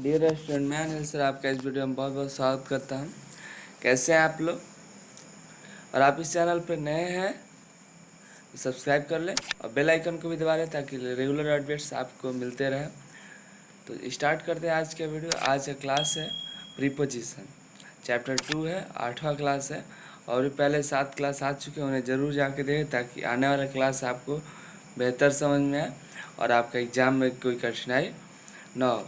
Dear student, मैं Anil sir आपका इस वीडियो में बहुत बहुत स्वागत करता हूँ। कैसे हैं आप लोग? और आप इस चैनल पर नए हैं तो सब्सक्राइब कर लें और बेल आइकन को भी दबा लें ताकि रेगुलर अपडेट्स आपको मिलते रहें। तो स्टार्ट करते हैं आज का वीडियो। आज का क्लास है प्रीपोजिशन, चैप्टर 2 है, 8वां क्लास है। और भी पहले 7 क्लास आ चुके हैं, उन्हें ज़रूर जाके देखें ताकि आने वाला क्लास आपको बेहतर समझ में आए और आपका एग्ज़ाम में कोई कठिनाई ना हो।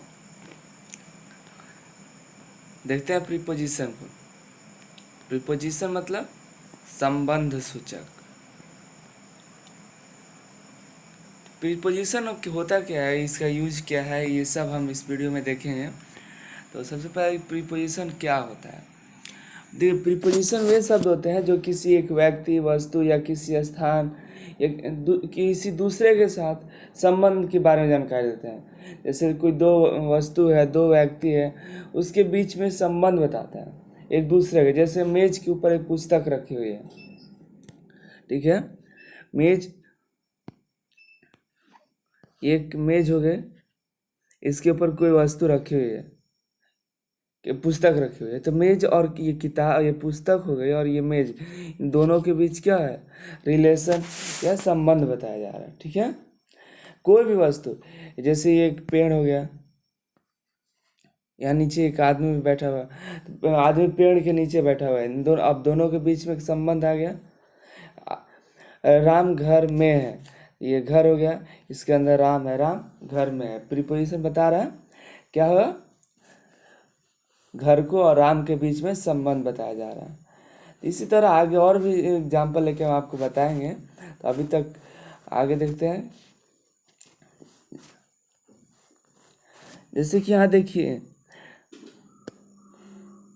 देखते हैं प्रीपोजिशन को। प्रीपोजिशन मतलब संबंध सूचक। प्रीपोजिशन होता क्या है, इसका यूज क्या है, ये सब हम इस वीडियो में देखेंगे। तो सबसे पहले प्रीपोजिशन क्या होता है। देखिए, प्रीपोजिशन वे शब्द होते हैं जो किसी एक व्यक्ति, वस्तु या किसी स्थान या किसी दूसरे के साथ संबंध के बारे में जानकारी देते हैं। जैसे कोई दो वस्तु है, दो व्यक्ति है, उसके बीच में संबंध बताता है एक दूसरे के। जैसे मेज के ऊपर एक पुस्तक रखी हुई है, ठीक है। मेज, एक मेज हो गए, इसके ऊपर कोई वस्तु रखी हुई है, कि पुस्तक रखी हुई है। तो मेज और ये किताब, ये पुस्तक हो गई और ये मेज, इन दोनों के बीच क्या है, रिलेशन या संबंध बताया जा रहा है, ठीक है। कोई भी वस्तु, जैसे ये एक पेड़ हो गया, यहाँ नीचे एक आदमी बैठा हुआ है, तो आदमी पेड़ के नीचे बैठा हुआ है, इन दोनों, अब दोनों के बीच में एक संबंध आ गया। राम घर में है, ये घर हो गया, इसके अंदर राम है, राम घर में है। प्रीपोजिशन बता रहा है क्या हुआ, घर को और राम के बीच में संबंध बताया जा रहा है। इसी तरह आगे और भी एग्जाम्पल लेके हम आपको बताएंगे। तो अभी तक आगे देखते हैं। जैसे कि यहाँ देखिए,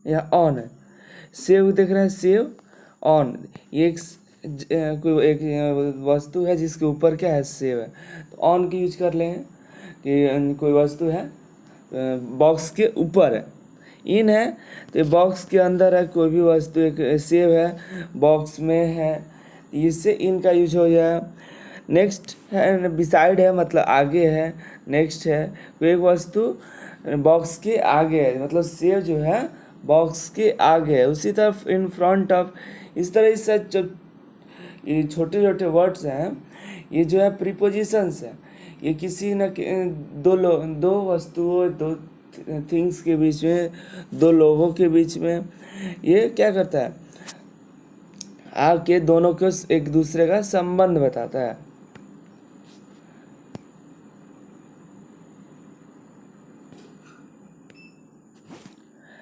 यहाँ ऑन है, सेव दिख रहा है, सेव ऑन। ये कोई एक वस्तु है जिसके ऊपर क्या है, सेव है। तो ऑन की यूज कर लेंगे कि कोई वस्तु है बॉक्स के ऊपर है। इन है तो बॉक्स के अंदर है, कोई भी वस्तु, एक सेव है बॉक्स में है, इससे इन का यूज हो जाए। नेक्स्ट है बिसाइड है, मतलब आगे है। नेक्स्ट है कोई एक वस्तु बॉक्स के आगे है, मतलब सेव जो है बॉक्स के आगे है। उसी तरफ इन फ्रंट ऑफ, इस तरह से जब ये छोटे छोटे वर्ड्स हैं, ये जो है प्रीपोजिशंस है। ये किसी न दो वस्तुओं, दो थिंग्स के बीच में, दो लोगों के बीच में ये क्या करता है, आके दोनों को एक दूसरे का संबंध बताता है।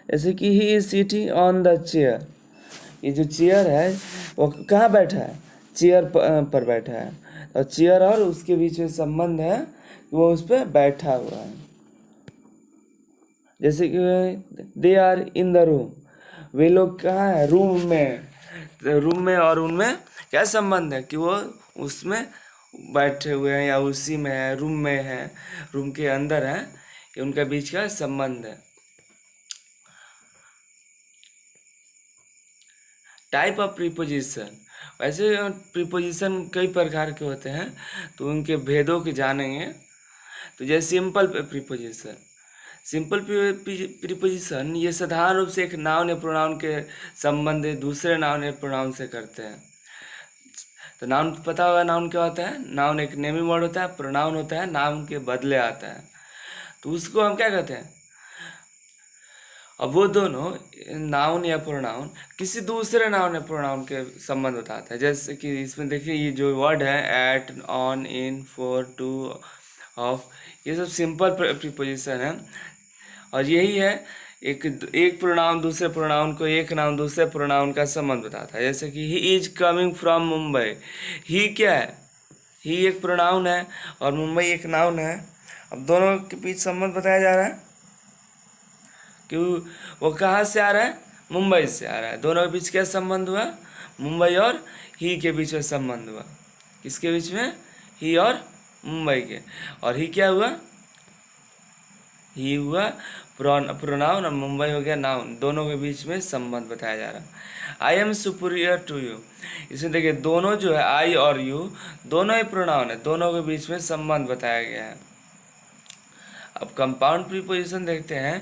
जैसे कि he is sitting on the chair, ये जो चेयर है वो कहाँ बैठा है, चेयर पर बैठा है। और चेयर और उसके बीच में संबंध है, वो उस पर बैठा हुआ है। जैसे कि they are in the room, वे लोग कहाँ है, रूम में। रूम में और उनमें क्या संबंध है कि वो उसमें बैठे हुए हैं या उसी में है, रूम में है, रूम के अंदर है, ये उनके बीच का संबंध है। टाइप ऑफ प्रीपोजिशन, वैसे प्रीपोजिशन कई प्रकार के होते हैं, तो उनके भेदों के जानेंगे। तो जैसे सिंपल प्रीपोजिशन, सिंपल प्रीपोजिशन ये साधारण रूप से एक नाउन या प्रोनाउन के संबंध दूसरे नाउन या प्रोनाउन से करते हैं। तो नाउन पता होगा, नाउन क्या होता है, नाउन एक नेमिंग वर्ड होता है, प्रोनाउन होता है नाउन के बदले आता है, तो उसको हम क्या कहते हैं। अब वो दोनों नाउन या प्रोनाउन किसी दूसरे नाउन या प्रोनाउन के संबंध बताता है। जैसे कि इसमें देखिए, ये जो वर्ड है at, on, in, for, to, of, ये सब सिंपल प्रीपोजिशन है। और यही है, एक प्रोनाउन दूसरे प्रोनाउन को, एक नाउन दूसरे प्रोनाउन का संबंध बताता है। जैसे कि he is coming from Mumbai, he क्या है, ही एक प्रोनाउन है और मुंबई एक नाउन है। अब दोनों के बीच संबंध बताया जा रहा है कि वो कहाँ से आ रहा है, मुंबई से आ रहा है। दोनों के बीच क्या संबंध हुआ, मुंबई और ही के बीच में संबंध हुआ। किसके बीच में, ही और मुंबई के। और ही क्या हुआ, ही हुआ प्रोनाउन और मुंबई हो गया नाउन। दोनों के बीच में संबंध बताया जा रहा है। I am superior to you, इसमें देखिए दोनों जो है, आई और यू दोनों ही प्रोनाउन है, दोनों के बीच में संबंध बताया गया है। अब कंपाउंड प्रीपोजिशन देखते हैं,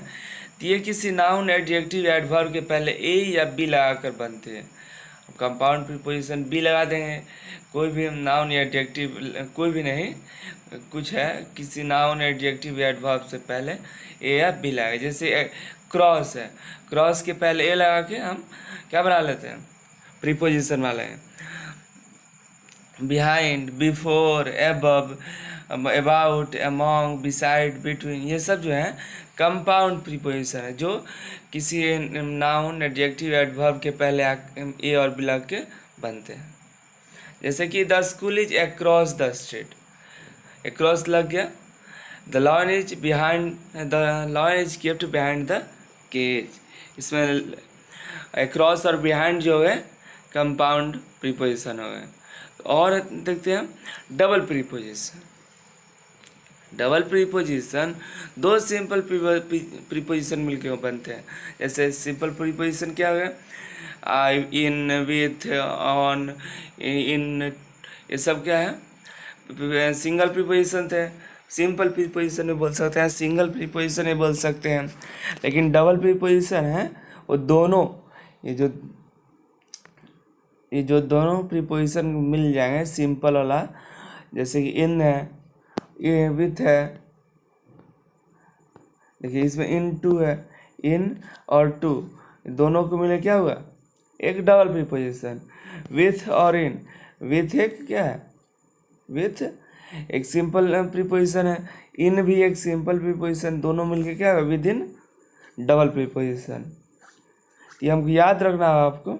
तो ये किसी नाउन, एडजेक्टिव, एडवर्ब के पहले ए या बी लगाकर बनते हैं। अब कंपाउंड प्रीपोजिशन बी लगा देंगे, कोई भी नाउन या एडजेक्टिव, कोई भी नहीं, कुछ है किसी नाउन, एडजेक्टिव या एडवर्ब से पहले ए या बी लगाए। जैसे क्रॉस है, क्रॉस के पहले ए लगा के हम क्या बना लेते हैं, प्रीपोजिशन वाले हैं। Behind, before, above, about, among, beside, between, ये सब जो है कंपाउंड प्रीपोजिशन है, जो किसी नाउन, एडजेक्टिव, एडवर्ब के पहले ए और बी लग के बनते हैं। जैसे कि the school is across the street, across लग गया। The lawn is behind, the lawn is kept behind the cage, इसमें अक्रॉस और बिहाइंड जो है कंपाउंड प्रीपोजिशन हो गए। और देखते हैं डबल प्रीपोजिशन। डबल प्रीपोजिशन दो सिंपल प्रीपोजिशन मिलकर बनते हैं। जैसे सिंपल प्रीपोजिशन क्या हो गया, आई, इन, विथ, ऑन, इन, ये सब क्या है, सिंगल प्रीपोजिशन थे। सिंपल प्रीपोजिशन में बोल सकते हैं, सिंगल प्रीपोजिशन में बोल सकते हैं। लेकिन डबल प्रीपोजिशन है वो दोनों, ये जो दोनों प्रीपोजिशन मिल जाएंगे सिंपल वाला, जैसे कि इन है, ये विथ है, देखिए इसमें इन टू है, इन और टू दोनों को मिले क्या हुआ, एक डबल प्रीपोजिशन। विथ और इन, विथ एक क्या है, विथ एक सिंपल प्रीपोजिशन है, इन भी एक सिंपल प्रीपोजिशन, दोनों मिलके क्या है, विद इन डबल प्रीपोजिशन। ये हमको याद रखना है आपको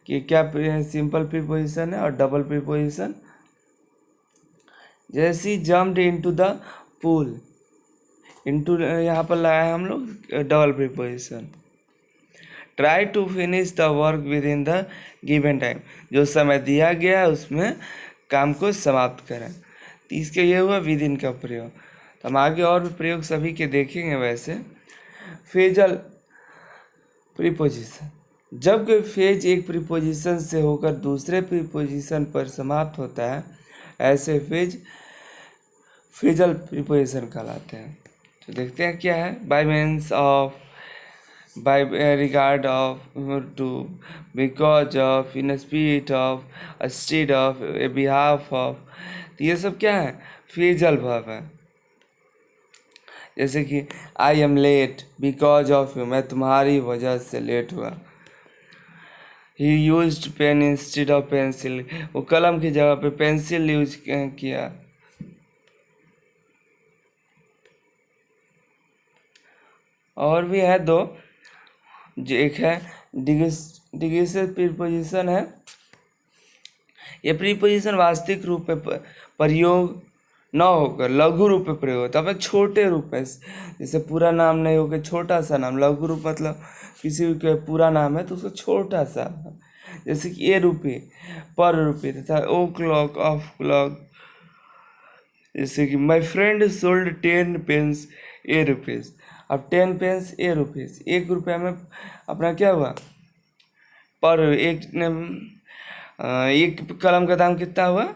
कि क्या सिंपल प्रीपोजिशन है और डबल प्रीपोजिशन। जैसे jumped into the pool, into यहाँ पर लगाए हम लोग double preposition. Try to finish the work within the given time, जो समय दिया गया है उसमें काम को समाप्त करें। तो इसके ये हुआ विद इन का प्रयोग। तो हम आगे और भी प्रयोग सभी के देखेंगे। वैसे फेजल प्रीपोजिशन, जब कोई फेज एक प्रीपोजिशन से होकर दूसरे प्रीपोजिशन पर समाप्त होता है, ऐसे फेज फेजल प्रीपोजिशन कहलाते हैं। तो देखते हैं क्या है, by means of, by regard of, to, because of, in spite of, stead of, a behalf of, तो ये सब क्या है, फेजल वर्ब है। जैसे कि I am late because of you, मैं तुम्हारी वजह से लेट हुआ। He used pen instead of pencil, वो कलम की जगह पे पेंसिल यूज किया। और भी है दो, जो एक है डिग्रेसिव प्रीपोजिशन है। ये प्रीपोजिशन वास्तविक रूप में प्रयोग न होकर लघु रूप में प्रयोग होता है, छोटे रूप में, जैसे पूरा नाम नहीं होकर छोटा सा नाम। लघु रूप मतलब किसी का पूरा नाम है तो उसका छोटा सा, जैसे कि ए रुपये, पर रुपये, तथा ओ क्लॉक, ऑफ क्लॉक। जैसे कि my friend sold 10 pens a rupees, अब 10 पेन्स ए रुपीज़, 1 रुपया में अपना क्या हुआ, पर एक कलम का दाम कितना हुआ,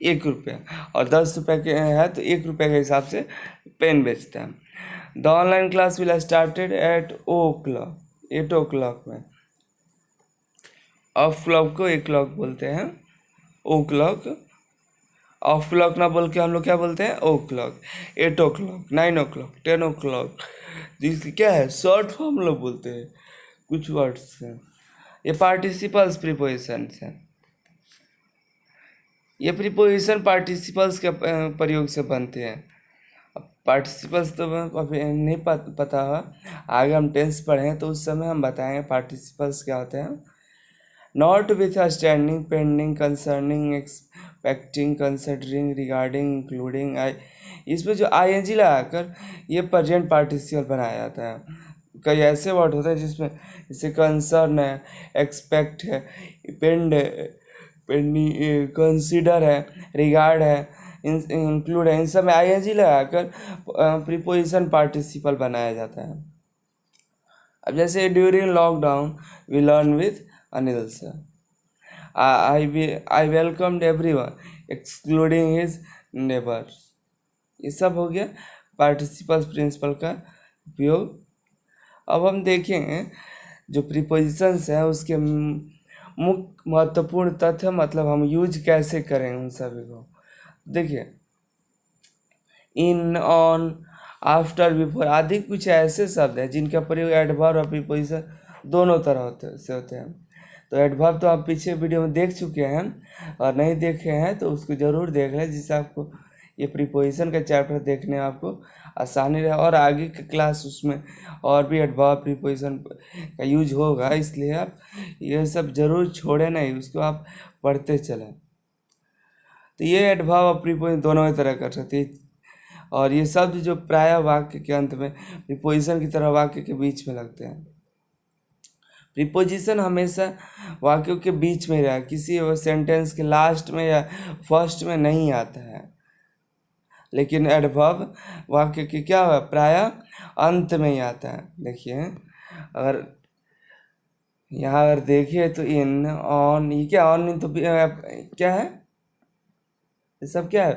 1 रुपया, और 10 रुपये के है तो 1 रुपये के हिसाब से पेन बेचता है। The online class will started at 8 o'clock में। ऑफ क्लॉक को 1 क्लॉक बोलते हैं, ओ क्लॉक। ऑफ क्लॉक ना बोल के हम लोग क्या बोलते हैं, ओ क्लॉक। 8 o'clock, 9 o'clock, 10 o'clock, जिसकी क्या है शॉर्ट फॉर्म लोग बोलते हैं कुछ वर्ड्स हैं। ये पार्टिसिपल्स प्रीपोजिशंस हैं। ये प्रीपोजिशन पार्टिसिपल्स के प्रयोग से बनते हैं। अब पार्टिसिपल्स तो अभी नहीं पता है, आगे हम टेंस पढ़ें तो उस समय हम बताएंगे पार्टिसिपल्स क्या होते हैं। Notwithstanding, pending, concerning, expecting, considering, regarding, including, I, इसमें जो आई लगाकर ये प्रेजेंट पार्टिसिपल बनाया जाता है। कई ऐसे वर्ड होते हैं जिसमें जैसे कंसर्न है, एक्सपेक्ट है, पेंड पेंडिंग, कंसीडर है, रिगार्ड है, इंक्लूड है, इन सब में आई लगाकर प्रीपोजिशन पार्टिसिपल बनाया जाता है। अब जैसे during lockdown we learn with Anil sir, I welcomed everyone excluding his neighbours, ये सब हो गया पार्टिसिपल प्रिंसिपल का उपयोग। अब हम देखेंगे जो प्रीपोजिशंस है उसके मुख्य महत्वपूर्ण तथ्य, मतलब हम यूज कैसे करें उन सभी को। देखिए, इन, ऑन, आफ्टर, बिफोर आदि कुछ ऐसे शब्द हैं जिनका प्रयोग एडवर्ब और प्रीपोजिशन दोनों तरह से होते हैं। तो एडवर्ब तो आप पीछे वीडियो में देख चुके हैं, और नहीं देखे हैं तो उसको ज़रूर देख लें, जिससे आपको ये प्रीपोजिशन का चैप्टर देखने में आपको आसानी रहे, और आगे की क्लास उसमें और भी एडवर्ब प्रीपोजिशन का यूज होगा। इसलिए आप ये सब ज़रूर छोड़े नहीं, उसको आप पढ़ते चलें। तो ये एडवर्ब और प्रीपोजिशन दोनों ही तरह कर सकते हैं, और ये शब्द जो प्रायः वाक्य के अंत में प्रीपोजिशन की तरह वाक्य के बीच में लगते हैं। प्रीपोजिशन हमेशा वाक्यों के बीच में रहा, किसी सेंटेंस के लास्ट में या फर्स्ट में नहीं आता है। लेकिन एडवर्ब वाक्य के क्या हुआ, प्रायः अंत में ही आता है। देखिए, अगर यहाँ अगर देखिए तो इन, ऑन, ये क्या ऑन, इन तो क्या है, ये सब क्या है,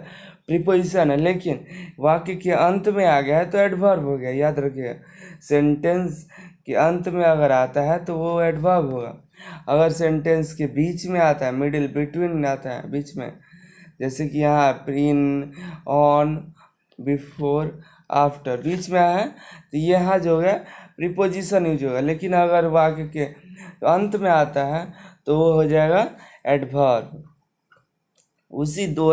प्रीपोजिशन है। लेकिन वाक्य के अंत में आ गया है तो एडवर्ब हो गया। याद रखिए, सेंटेंस के अंत में अगर आता है तो वो एडवर्ब होगा। अगर सेंटेंस के बीच में आता है, मिडिल, बिटवीन आता है, बीच में, जैसे कि यहाँ इन, ऑन, बिफोर, आफ्टर बीच में आया है, तो यहाँ जो है प्रीपोजिशन यूज होगा। लेकिन अगर वाक्य के अंत में आता है तो वो हो जाएगा एडवर्ब। उसी दो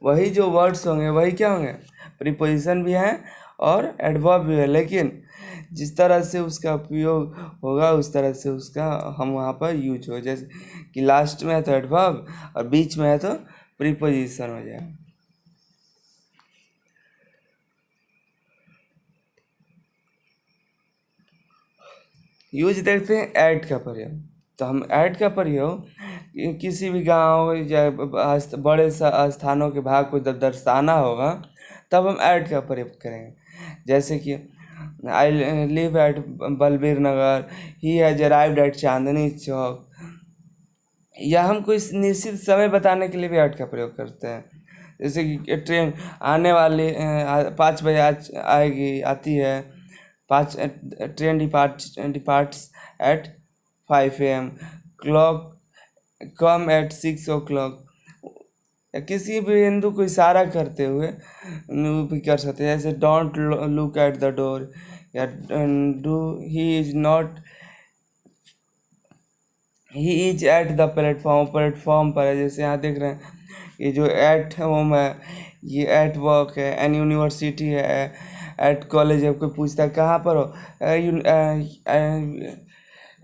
वही जो वर्ड्स होंगे वही क्या होंगे, प्रीपोजिशन भी हैं और एडवर्ब भी है। लेकिन जिस तरह से उसका उपयोग होगा उस तरह से उसका हम वहाँ पर यूज हो, जैसे कि लास्ट में है तो एडवर्ब और बीच में है तो प्रीपोजिशन हो जाएगा। यूज देखते हैं ऐड का प्रयोग। तो हम ऐड का प्रयोग किसी भी गांव या बड़े स्थानों के भाग को जब दर्शाना होगा तब हम ऐड का प्रयोग करेंगे। जैसे कि I live at Balbir Nagar, he has arrived at Chandni Chowk, या हम कोई निश्चित समय बताने के लिए भी ऐड का प्रयोग करते हैं। जैसे कि ट्रेन आने वाली 5 बजे आएगी, आती है, 5 train departs at 5 AM, clock come at 6 o'clock। किसी भी बिंदु को इशारा करते हुए भी कर सकते हैं, जैसे don't look at the door, या do he is not, he is at the platform पर है। जैसे यहाँ देख रहे हैं ये जो एट होम है, ये एट वर्क है, एन यूनिवर्सिटी है, एट कॉलेज है। कोई पूछता है कहाँ पर हो,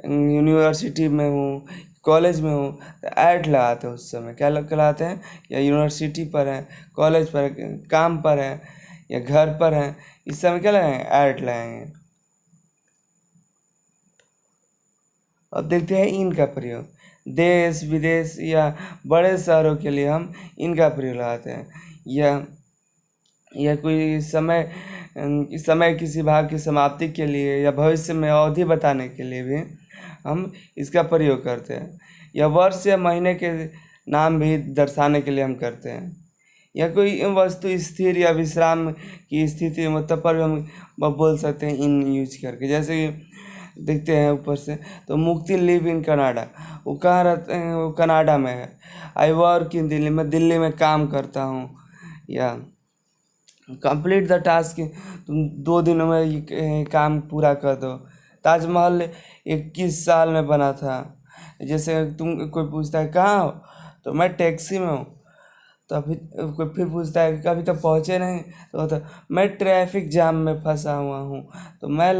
यूनिवर्सिटी में हूँ, कॉलेज में हूँ, तो ऐड लगाते हैं। उस समय क्या लगाते हैं, या यूनिवर्सिटी पर है, कॉलेज पर है, काम पर है, या घर पर है, इस समय क्या लगाएंगे, ऐड लगाएंगे। अब देखते हैं इनका प्रयोग। देश विदेश या बड़े शहरों के लिए हम इनका प्रयोग लगाते हैं, या कोई समय किसी भाग की समाप्ति के लिए या भविष्य में अवधि बताने के लिए भी हम इसका प्रयोग करते हैं, या वर्ष या महीने के नाम भी दर्शाने के लिए हम करते हैं, या कोई वस्तु स्थिर या विश्राम की स्थिति मतलब पर भी हम बोल सकते हैं इन यूज करके। जैसे कि देखते हैं ऊपर से, तो मुक्ति लिव इन कनाडा, वो कहाँ रहते हैं, वो कनाडा में है। आई वर्क इन दिल्ली, मैं दिल्ली में काम करता हूँ। या कंप्लीट द टास्क, तुम 2 दिनों में ये काम पूरा कर दो। ताजमहल 21 साल में बना था। जैसे तुम कोई पूछता है कहाँ हो, तो मैं टैक्सी में हूँ। तो कोई फिर पूछता है कि अभी तक पहुँचे नहीं, तो मैं ट्रैफिक जाम में फंसा हुआ हूँ। तो मैं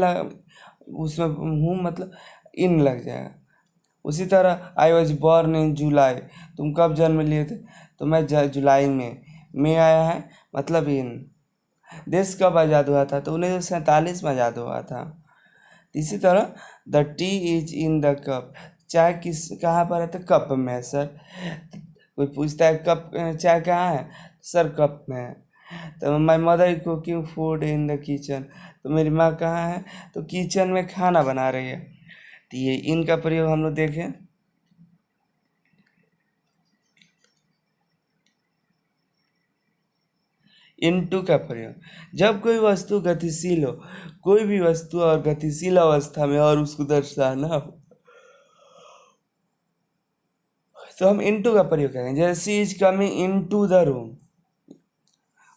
उसमें हूँ मतलब इन लग जाएगा। उसी तरह आई वॉज बॉर्न इन जुलाई, तुम कब जन्म लिए थे, तो मैं जुलाई में आया है मतलब इन। देश कब आज़ाद हुआ था, तो 1947 में आज़ाद हुआ था। इसी तरह the T is in the cup, चाय कहाँ पर है, तो कप में है सर। कोई पूछता है कप चाय कहाँ है, सर कप में है। तो my mother is cooking food in the kitchen, तो मेरी माँ कहाँ है, तो किचन में खाना बना रही है। तो ये इनका प्रयोग हम लोग देखें। इनटू का प्रयोग जब कोई वस्तु गतिशील हो, कोई भी वस्तु और गतिशील अवस्था में और उसको दर्शाना हो तो हम इनटू का प्रयोग करेंगे। जैसे she is coming into the room,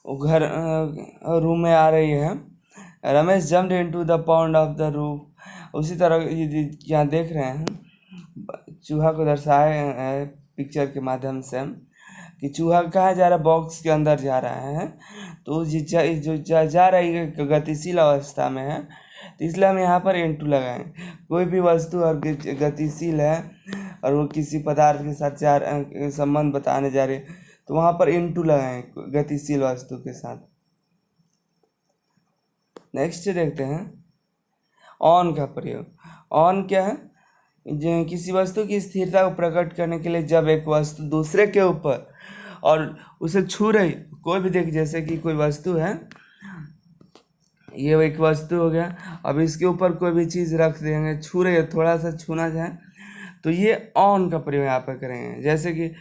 वो घर रूम में आ रही है। Ramesh jumped into the pond of the roof. उसी तरह यहाँ देख रहे हैं चूहा को दर्शाए है पिक्चर के माध्यम से कि चूहा कहाँ जा रहा है, बॉक्स के अंदर जा रहा है। तो जो जा रही है गतिशील अवस्था में है, तो इसलिए हम यहाँ पर इनटू लगाएं। कोई भी वस्तु और गतिशील है और वो किसी पदार्थ के साथ संबंध बताने जा रही है, तो वहाँ पर इनटू लगाएं गतिशील वस्तु के साथ। नेक्स्ट देखते हैं ऑन का प्रयोग। ऑन क्या है? किसी वस्तु की स्थिरता को प्रकट करने के लिए जब एक वस्तु दूसरे के ऊपर और उसे छू रही, कोई भी देख, जैसे कि कोई वस्तु है, ये एक वस्तु हो गया, अब इसके ऊपर कोई भी चीज़ रख देंगे, छू रही है, थोड़ा सा छूना चाहे तो ये ऑन का प्रयोग यहाँ पर करेंगे। जैसे कि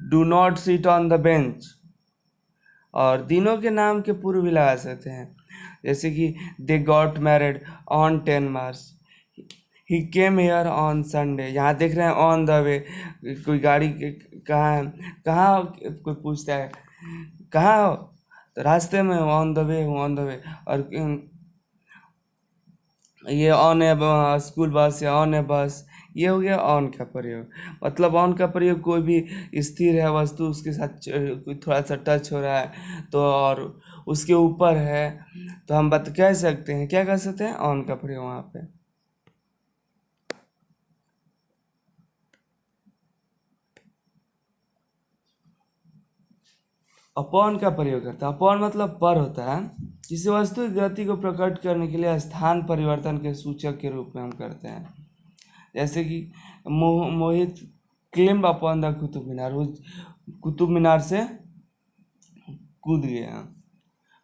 do not sit on the bench, और दिनों के नाम के पूर्व भी लगा सकते हैं। जैसे कि they got married on 10 March, he came here on Sunday. यहाँ देख रहे हैं ऑन द वे, कोई गाड़ी कहाँ है, कहाँ कोई पूछता है कहाँ हो, तो रास्ते में हूँ, ऑन द वे हूँ, ऑन द वे। और ये ऑन ए स्कूल बस या ऑन ए बस, ये हो गया ऑन का प्रयोग। मतलब ऑन का प्रयोग कोई भी स्थिर है वस्तु, उसके साथ कोई थोड़ा सा टच हो रहा है तो, और उसके ऊपर है, तो हम कह सकते हैं, क्या कह सकते हैं, ऑन का प्रयोग वहाँ पे। अपॉन का प्रयोग करता है। अपॉन मतलब पर होता है। किसी वस्तु की गति को प्रकट करने के लिए स्थान परिवर्तन के सूचक के रूप में हम करते हैं। जैसे कि मोहित क्लिम्ब अपॉन द कुतुब मीनार, वो कुतुब मीनार से कूद गया।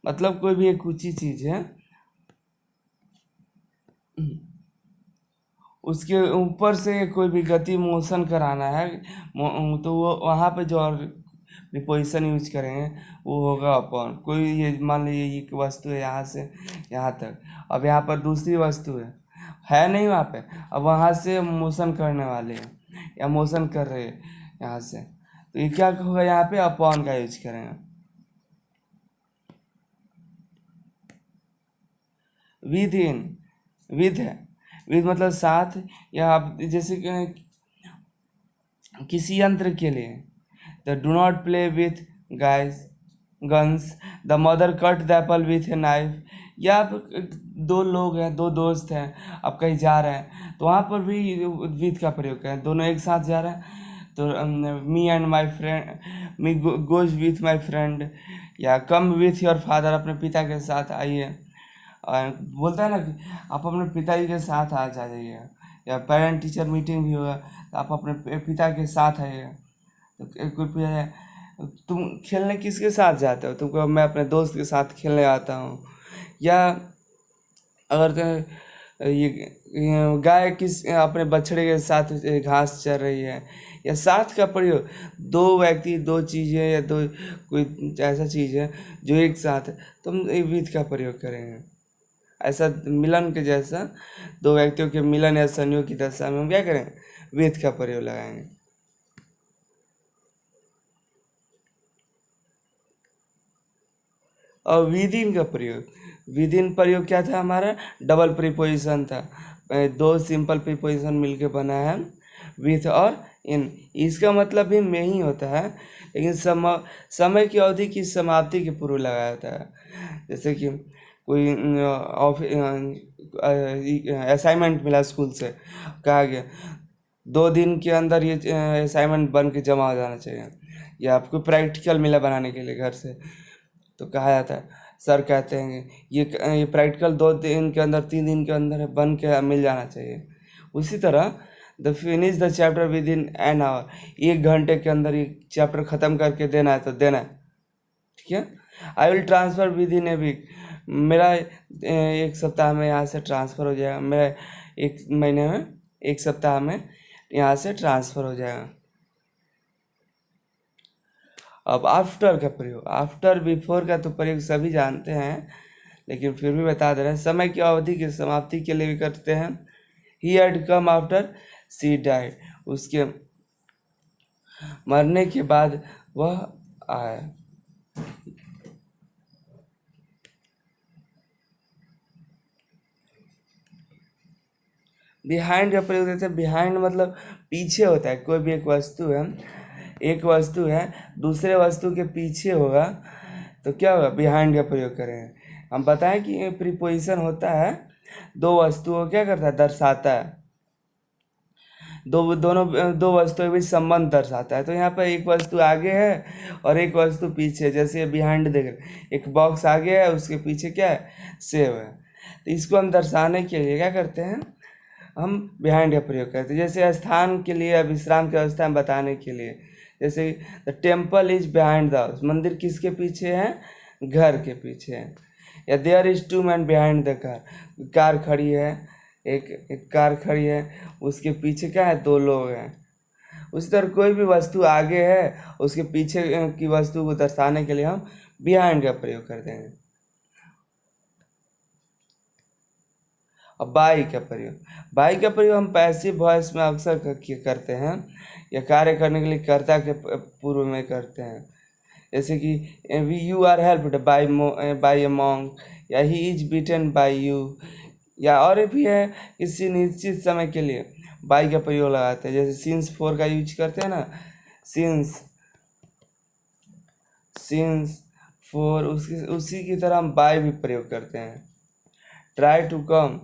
मतलब कोई भी एक ऊंची चीज है, उसके ऊपर से कोई भी गति मोशन कराना है, तो वो वहाँ पे जो और प्रीपोजिशन यूज करेंगे वो होगा अपॉन। कोई ये मान लीजिए ये वस्तु है यहाँ से यहाँ तक, अब यहाँ पर दूसरी वस्तु है नहीं वहाँ पे, अब वहाँ से मोशन करने वाले हैं या मोशन कर रहे हैं यहाँ से, तो ये क्या होगा, यहाँ पे अपॉन का यूज करेंगे। विद इन, विद है, विद मतलब साथ, या आप जैसे किसी यंत्र के लिए, the do not play with guys guns, the mother cut the Apple with a knife. या आप दो लोग हैं, दो दोस्त हैं, आप कहीं जा रहे हैं तो वहाँ पर भी विथ का प्रयोग करें। दोनों एक साथ जा रहे हैं तो me and my friend, me goes with my friend, या कम विथ योर फादर, अपने पिता के साथ आइए। और बोलता है ना कि आप अपने पिताजी के साथ आ जाइए, या पेरेंट टीचर मीटिंग भी होगा तो आप अपने पिता के साथ आइए। तो कोई पूछा, तुम खेलने किसके साथ जाते हो, तुमको मैं अपने दोस्त के साथ खेलने आता हूँ। या अगर ये गाय किस अपने बछड़े के साथ घास चर रही है, या साथ का प्रयोग, दो व्यक्ति, दो चीज़ें, या दो कोई ऐसा चीज़ है जो एक साथ है, तो हम विथ का प्रयोग करेंगे। ऐसा मिलन के जैसा, दो व्यक्तियों के मिलन या संयोग की दशा में हम क्या करेंगे, विथ का प्रयोग लगाएंगे। और विद इन का प्रयोग, विद इन प्रयोग क्या था हमारा, डबल प्रीपोजिशन था, दो सिंपल प्रीपोजिशन मिलके बना है, विथ और इन। इसका मतलब भी में ही होता है, लेकिन समय की अवधि की समाप्ति के पूर्व लगाया जाता है। जैसे कि कोई असाइनमेंट मिला स्कूल से, कहा गया 2 दिन के अंदर ये असाइनमेंट बन के जमा हो जाना चाहिए, या आपको प्रैक्टिकल मिला बनाने के लिए घर से, तो कहा जाता है, सर कहते हैं ये प्रैक्टिकल 2 दिन के अंदर, 3 दिन के अंदर बन के मिल जाना चाहिए। उसी तरह the finish the chapter with in an hour, 1 घंटे के अंदर ये चैप्टर ख़त्म करके देना है तो देना है, ठीक है। I will transfer within a week, मेरा 1 सप्ताह में यहाँ से ट्रांसफ़र हो जाएगा, मेरा 1 महीने में, 1 सप्ताह में यहाँ से ट्रांसफ़र हो जाएगा। अब आफ्टर का प्रयोग, आफ्टर बिफोर का तो प्रयोग सभी जानते हैं, लेकिन फिर भी बता दे रहे हैं। समय की अवधि की समाप्ति के लिए भी करते हैं। He had come after she died, उसके मरने के बाद वह आया। बिहाइंड का प्रयोग देते हैं। बिहाइंड मतलब पीछे होता है। कोई भी एक वस्तु है दूसरे वस्तु के पीछे होगा तो क्या होगा, बिहाइंड का प्रयोग करेंगे। हम बताएं कि प्रीपोजिशन होता है, दो वस्तुओं क्या करता है, दर्शाता है, दो वस्तुओं के बीच संबंध दर्शाता है। तो यहाँ पर एक वस्तु आगे है और एक वस्तु पीछे है। जैसे बिहाइंड देख रहे, एक बॉक्स आगे है, उसके पीछे क्या है, सेब है। तो इसको हम दर्शाने के लिए क्या करते हैं, हम बिहाइंड का प्रयोग करते हैं। जैसे स्थान के लिए, विश्राम की अवस्था में बताने के लिए, जैसे the temple is behind the house, मंदिर किसके पीछे है, घर के पीछे है। या there is two man behind the car, car खड़ी है, एक कार खड़ी है, उसके पीछे क्या है, दो लोग हैं। उसी तरह कोई भी वस्तु आगे है, उसके पीछे की वस्तु को दर्शाने के लिए हम बिहाइंड का प्रयोग करते हैं। अब बाई का प्रयोग हम पैसिव वॉइस में अक्सर करते हैं, या कार्य करने के लिए कर्ता के पूर्व में करते हैं। जैसे कि you are helped by a monk, या he is beaten by you. या और भी है, किसी निश्चित समय के लिए बाई का प्रयोग लगाते हैं। जैसे सिंस फोर का यूज करते हैं ना, सिंस फोर, उसी की तरह हम बाई भी प्रयोग करते हैं। Try to come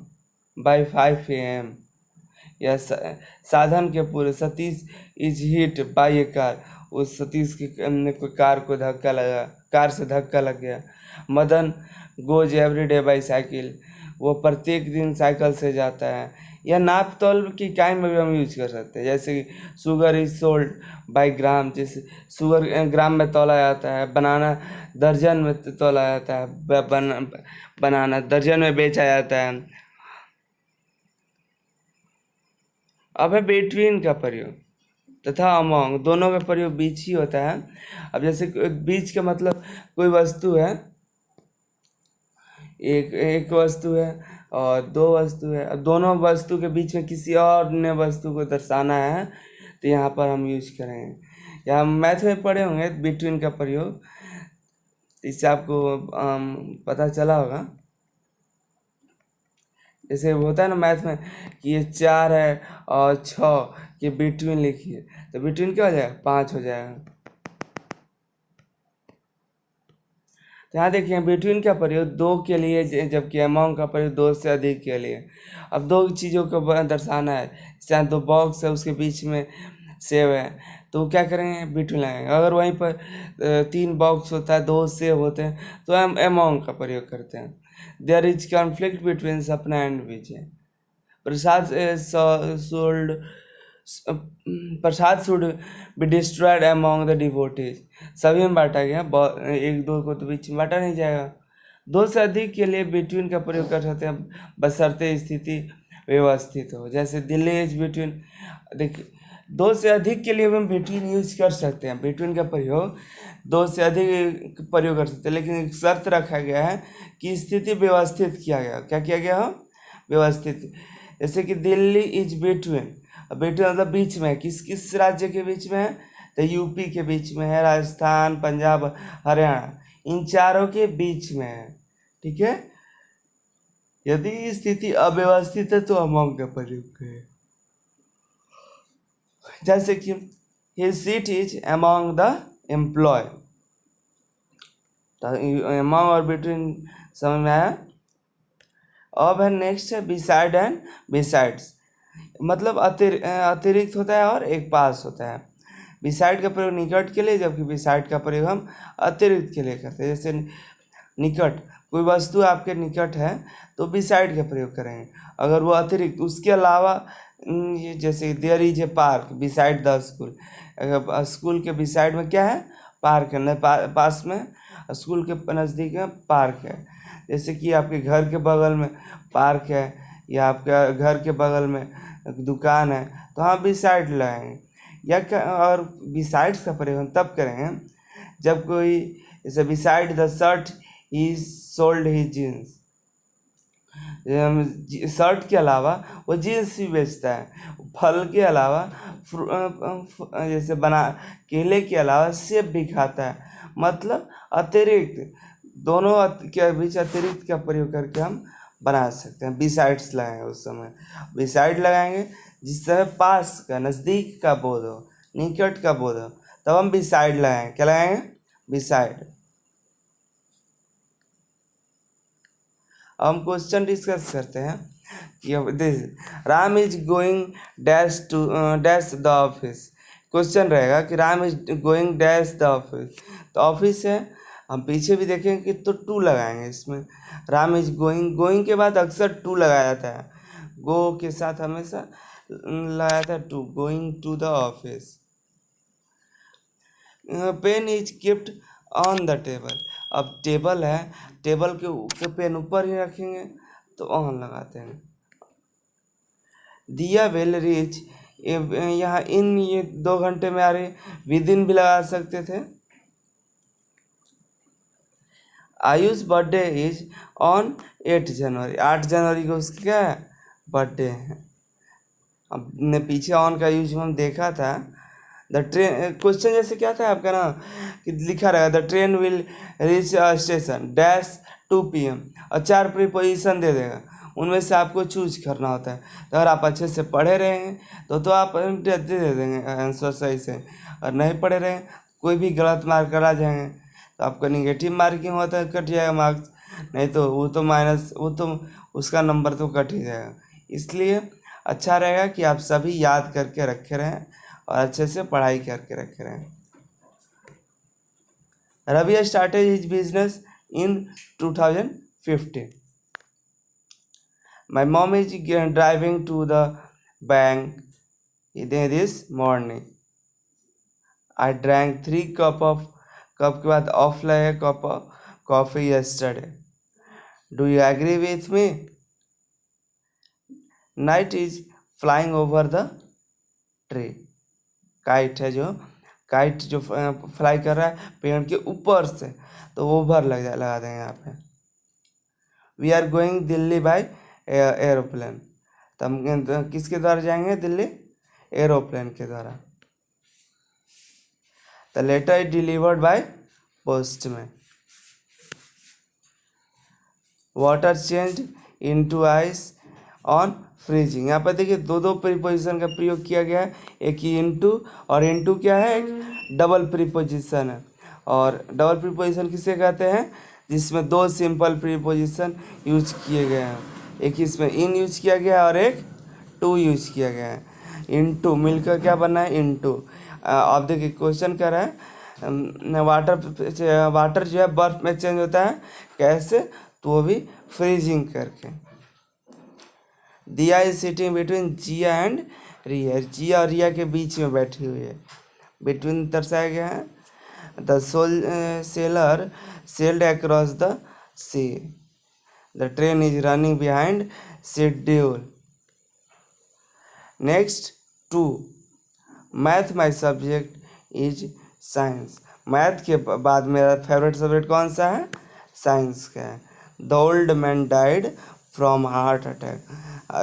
by 5 AM, या साधन के पूरे, Satish is hit by a car, उस सतीश की कोई कार से धक्का लग गया। Madan goes every day by cycle, वो प्रत्येक दिन साइकिल से जाता है। या नाप तौल की इकाई में भी हम यूज कर सकते हैं। जैसे कि शुगर इज सोल्ड बाई ग्राम, जैसे शुगर ग्राम में तौला जाता है। बनाना दर्जन में तौला जाता है, बनाना दर्जन में बेचा जाता है। अब है बिटवीन का प्रयोग तथा अमोंग, दोनों का प्रयोग बीच ही होता है। अब जैसे बीच का मतलब कोई वस्तु है, एक वस्तु है और दो वस्तु है, और दोनों वस्तु के बीच में किसी और अन्य वस्तु को दर्शाना है, तो यहाँ पर हम यूज करेंगे। या हम मैथ में पढ़े होंगे बिटवीन का प्रयोग, इससे आपको पता चला होगा। जैसे होता है ना मैथ में कि ये 4 है और 6 के बिटवीन लिखिए, तो बिटवीन क्या हो जाएगा, 5 हो जाएगा। तो यहाँ देखिए बिटवीन का प्रयोग दो के लिए, जबकि अमोंग का प्रयोग दो से अधिक के लिए। अब दो चीज़ों को दर्शाना है, जैसे दो बॉक्स है, उसके बीच में सेब है, तो क्या करेंगे, बिटवीन लगाएंगे। अगर वहीं पर 3 बॉक्स होता है, 2 सेब होते हैं, तो हम अमोंग का प्रयोग करते हैं। देयर इज कॉन्फ्लिक्ट बिटवीन सपना and Vijay. Prasad should be destroyed among the devotees, सभी में बांटा गया, एक दो को तो बीच में बांटा नहीं जाएगा। दो से अधिक के लिए बिटवीन का प्रयोग कर सकते हैं, बशर्ते स्थिति व्यवस्थित हो। जैसे दिल्ली इज बिटवीन, देखिए दो से अधिक के लिए हम बिटवीन यूज कर सकते हैं। बिटवीन का प्रयोग दो से अधिक प्रयोग कर सकते हैं, लेकिन एक शर्त रखा गया है कि स्थिति व्यवस्थित किया गया। क्या किया गया हो, व्यवस्थित। जैसे कि दिल्ली इज बिटवीन, बिटवीन मतलब बीच में, किस राज्य के बीच में है, तो यूपी के बीच में है, राजस्थान, पंजाब, हरियाणा, इन चारों के बीच में है। ठीक है, यदि स्थिति अव्यवस्थित है तो अमोंग का प्रयोग करें। जैसे कि his seat is among the employee, तो among और between समझ में आया। अब है नेक्स्ट है beside एंड besides, मतलब अतिरिक्त होता है और एक पास होता है। beside का प्रयोग निकट के लिए, जबकि beside का प्रयोग हम अतिरिक्त के लिए करते हैं। जैसे निकट, कोई वस्तु आपके निकट है तो beside का प्रयोग करेंगे। अगर वो अतिरिक्त, उसके अलावा, ये जैसे there is a park beside the school, school के बिसाइड में क्या है, पार्क है, पास में, स्कूल के नज़दीक में पार्क है। जैसे कि आपके घर के बगल में पार्क है, या आपके घर के बगल में दुकान है, तो हाँ बिसाइड लगाएंगे। या और बिसाइड्स का प्रयोग हम तब करेंगे जब कोई जैसे beside the shirt he sold he jeans, shirt के अलावा वो जीन्स भी बेचता है। फल के अलावा जैसे बना केले के अलावा सेब भी खाता है। मतलब अतिरिक्त, दोनों के बीच अतिरिक्त का प्रयोग करके हम बना सकते हैं। बिसाइड्स लगाएंगे, उस समय बिसाइड लगाएंगे जिस समय पास का, नज़दीक का बोध हो, निकट का बोध हो, तब हम बिसाइड लगाएंगे। क्या लगाएंगे? बिसाइड। हम क्वेश्चन डिस्कस करते हैं कि this Ram is going dash to dash the office. Question रहेगा कि Ram is going dash the office, तो ऑफिस है, हम पीछे भी देखेंगे कि तो टू लगाएंगे इसमें। राम इज गोइंग, गोइंग के बाद अक्सर टू लगाया जाता है, गो के साथ हमेशा लगाया था to, going to the office. Pen is kept on the table, अब टेबल है, टेबल के पेन ऊपर ही रखेंगे तो ऑन लगाते हैं। दिया विल रीच, यहाँ इन ये 2 घंटे में आ रही, विद इन भी लगा सकते थे। आयुष बर्थडे इज ऑन 8 जनवरी, 8 जनवरी को उसका क्या है? बर्थडे है। अब ने पीछे ऑन का यूज हम देखा था। द ट्रेन, क्वेश्चन जैसे क्या था आपका ना कि लिखा रहेगा the train will reach station dash 2 PM और 4 प्रीपोजिशन दे देगा, उनमें से आपको चूज करना होता है। तो अगर आप अच्छे से पढ़े रहे हैं तो आप दे देंगे आंसर सही से, और नहीं पढ़े रहे कोई भी गलत मार्क करा जाएंगे तो आपका निगेटिव मार्किंग होता है, कट जाएगा मार्क्स, नहीं तो वो तो माइनस, वो तो उसका नंबर तो कट ही जाएगा। इसलिए अच्छा रहेगा कि आप सभी याद करके रखे रहें और अच्छे से पढ़ाई करके रखे रहें। Ravi started his business in 2015। My mom is driving to the bank this morning. I drank 3 cup के बाद ऑफ लगे cup of coffee yesterday. Do you agree with me? Night is flying over the tree. Kite है, जो kite जो fly कर रहा है पेड़ के ऊपर से, तो ओवर लगा देंगे यहाँ पे। We are going Delhi by aeroplane, तो हम किसके द्वारा जाएंगे दिल्ली? एरोप्लेन के द्वारा। The letter is delivered by postman. Water change into ice on freezing, यहाँ पर देखिए 2 प्रीपोजिशन का प्रयोग किया गया है, एक ही इनटू, और इनटू क्या है? एक डबल प्रीपोजिशन है। और डबल प्रीपोजिशन किसे कहते हैं? जिसमें 2 सिंपल प्रीपोजिशन यूज किए गए हैं, एक इसमें इन यूज किया गया है और एक टू यूज किया गया है। इनटू मिलकर क्या बनना है? इनटू। आप देखिए क्वेश्चन क्या रहा है, वाटर जो है बर्फ में चेंज होता है, कैसे? तो वो भी फ्रीजिंग करके। Diya is sitting between Jiya and Riya, Jiya और रिया के बीच में बैठी हुई है, बिटवीन दर्शाया गया है। The sailor sailed across the sea, the train is running behind schedule. Next 2, math my subject is science, math के बाद मेरा फेवरेट सब्जेक्ट कौन सा है? साइंस का है। The old man died from heart attack,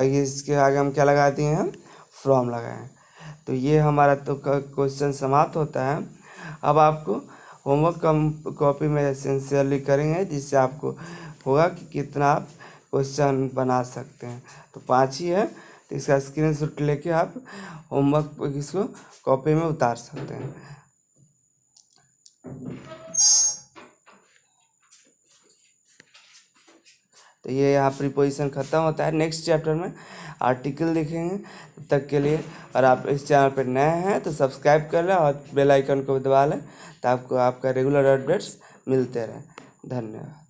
इसके आगे हम क्या लगा दिए हैं? फ्रॉम लगाए। तो ये हमारा तो क्वेश्चन समाप्त होता है। अब आपको होमवर्क कॉपी में सिंसियरली करेंगे, जिससे आपको होगा कि कितना आप क्वेश्चन बना सकते हैं। तो 5 ही है, तो इसका स्क्रीनशॉट लेके आप होमवर्क इसको कॉपी में उतार सकते हैं। तो ये यहाँ प्रीपोजिशन खत्म होता है। नेक्स्ट चैप्टर में आर्टिकल देखेंगे। तब तक के लिए, और आप इस चैनल पर नए हैं तो सब्सक्राइब कर लें और बेल आइकन को दबा लें, तो आपको आपका रेगुलर अपडेट्स मिलते रहें। धन्यवाद।